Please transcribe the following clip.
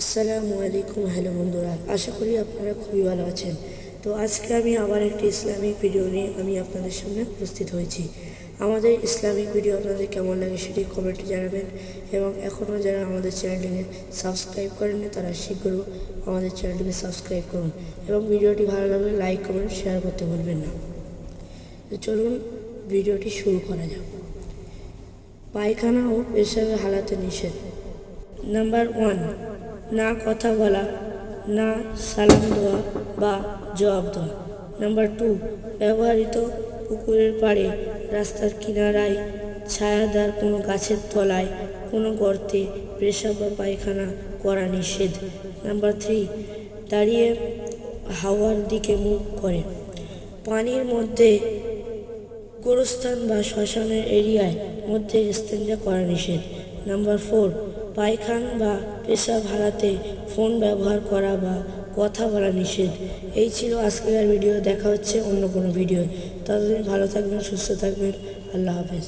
আসসালামু আলাইকুম। হ্যালো বন্ধুরা, আশা করি আপনারা খুবই ভালো আছেন। তো আজকে আমি আবার একটি ইসলামিক ভিডিও নিয়ে আমি আপনাদের সামনে উপস্থিত হয়েছি। আমাদের ইসলামিক ভিডিও আপনাদের কেমন লাগে সেটি কমেন্টে জানাবেন, এবং এখনও যারা আমাদের চ্যানেলটিকে সাবস্ক্রাইব করেননি তারা শীঘ্রই আমাদের চ্যানেলটিকে সাবস্ক্রাইব করুন, এবং ভিডিওটি ভালো লাগলে লাইক কমেন্ট শেয়ার করতে ভুলবেন না। তো চলুন ভিডিওটি শুরু করা যাক। পায়খানা ও পেশাবের হালাতে নিষেধ। নাম্বার 1, না কথা বলা, না সালাম দেওয়া বা জবাব দেওয়া। নাম্বার 2, ব্যবহৃত পুকুরের পাড়ে, রাস্তার কিনারায়, ছায়াদার কোনো গাছের তলায়, কোনো গর্তে পেশাব বা পায়খানা করা নিষেধ। নাম্বার 3, দাঁড়িয়ে হাওয়ার দিকে মুখ করে। পানির মধ্যে, গোরস্থান বা শ্মশানের এরিয়ায় মধ্যে ইস্তেঞ্জা করা নিষেধ। নাম্বার 4, পায়খানা বা পেশাব হারাতে ফোন ব্যবহার করা বা কথা বলা নিষেধ। এই ছিল আজকের ভিডিও। দেখা হচ্ছে অন্য কোনো ভিডিও। ততদিন ভালো থাকবেন, সুস্থ থাকবেন। আল্লাহ হাফেজ।